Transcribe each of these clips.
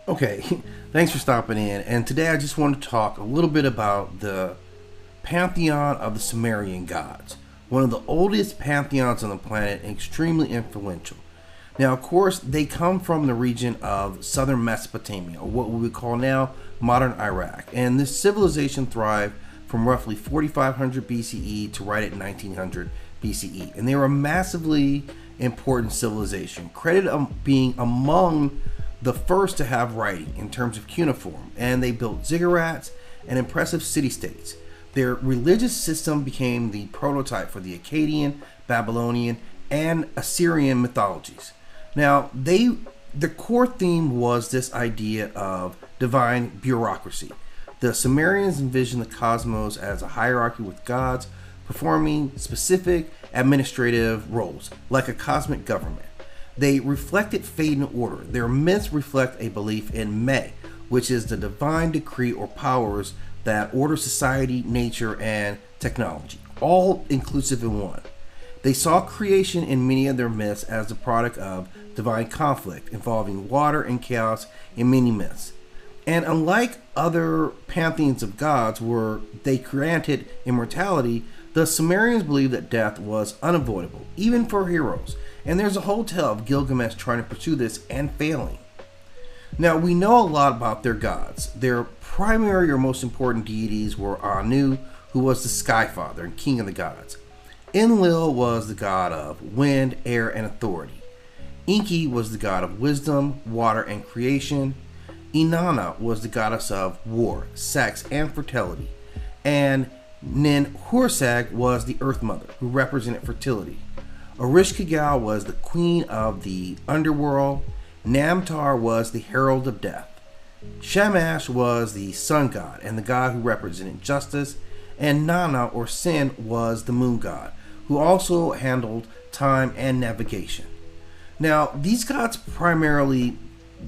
Okay, thanks for stopping in. And today I just want to talk a little bit about the Pantheon of the Sumerian gods, one of the oldest pantheons on the planet and extremely influential. Now, of course, they come from the region of southern Mesopotamia, or what we would call now modern Iraq. And this civilization thrived from roughly 4500 BCE to right at 1900 BCE. And they were a massively important civilization, credited being among the first to have writing in terms of cuneiform, and they built ziggurats and impressive city-states. Their religious system became the prototype for the Akkadian, Babylonian, and Assyrian mythologies. Now, the core theme was this idea of divine bureaucracy. The Sumerians envisioned the cosmos as a hierarchy with gods performing specific administrative roles, like a cosmic government. They reflected fate and order. Their myths reflect a belief in Me, which is the divine decree or powers that order society, nature, and technology, all inclusive in one. They saw creation in many of their myths as the product of divine conflict involving water and chaos in many myths. And unlike other pantheons of gods where they granted immortality, the Sumerians believed that death was unavoidable, even for heroes. And there's a whole tale of Gilgamesh trying to pursue this and failing. Now, we know a lot about their gods. Their primary or most important deities were Anu, who was the sky father and king of the gods. Enlil was the god of wind, air, and authority. Enki was the god of wisdom, water, and creation. Inanna was the goddess of war, sex, and fertility. And Ninhursag was the earth mother, who represented fertility. Ereshkigal was the queen of the Underworld. Namtar was the herald of death. Shamash was the sun god and the god who represented justice. And Nana, or Sin, was the moon god, who also handled time and navigation. Now, these gods primarily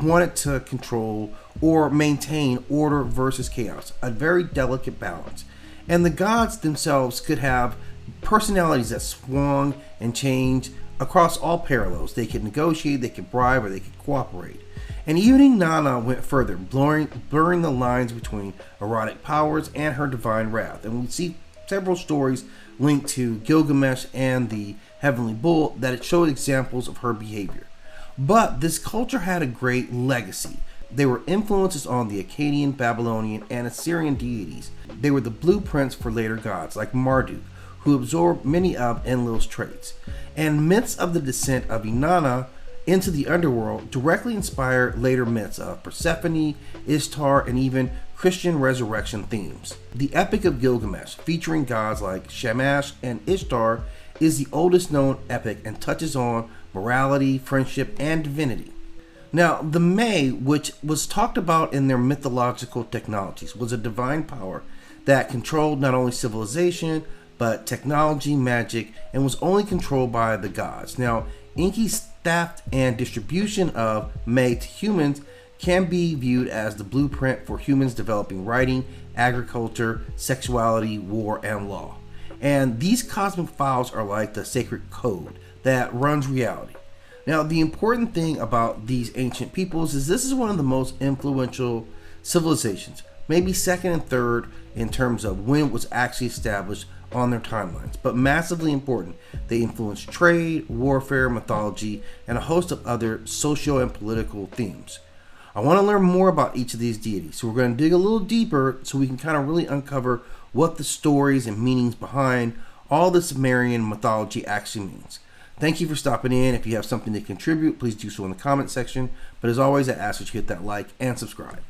wanted to control or maintain order versus chaos, a very delicate balance. And the gods themselves could have personalities that swung and changed across all parallels. They could negotiate, they could bribe, or they could cooperate. And even Inanna went further, blurring the lines between erotic powers and her divine wrath. And we see several stories linked to Gilgamesh and the heavenly bull that it showed examples of her behavior. But this culture had a great legacy. They were influences on the Akkadian, Babylonian, and Assyrian deities. They were the blueprints for later gods like Marduk, who absorbed many of Enlil's traits. And myths of the descent of Inanna into the underworld directly inspired later myths of Persephone, Ishtar, and even Christian resurrection themes. The Epic of Gilgamesh, featuring gods like Shamash and Ishtar, is the oldest known epic and touches on morality, friendship, and divinity. Now, the Me, which was talked about in their mythological technologies, was a divine power that controlled not only civilization, but technology, magic, and was only controlled by the gods. Now, Enki's theft and distribution of Me to humans can be viewed as the blueprint for humans developing writing, agriculture, sexuality, war, and law. And these cosmic files are like the sacred code that runs reality. Now, the important thing about these ancient peoples is this is one of the most influential civilizations, maybe second and third in terms of when it was actually established on their timelines, but massively important. They influenced trade, warfare, mythology, and a host of other socio and political themes. I want to learn more about each of these deities, so we're going to dig a little deeper so we can kind of really uncover what the stories and meanings behind all the Sumerian mythology actually means. Thank you for stopping in. If you have something to contribute, please do so in the comment section. But as always, I ask that you hit that like and subscribe.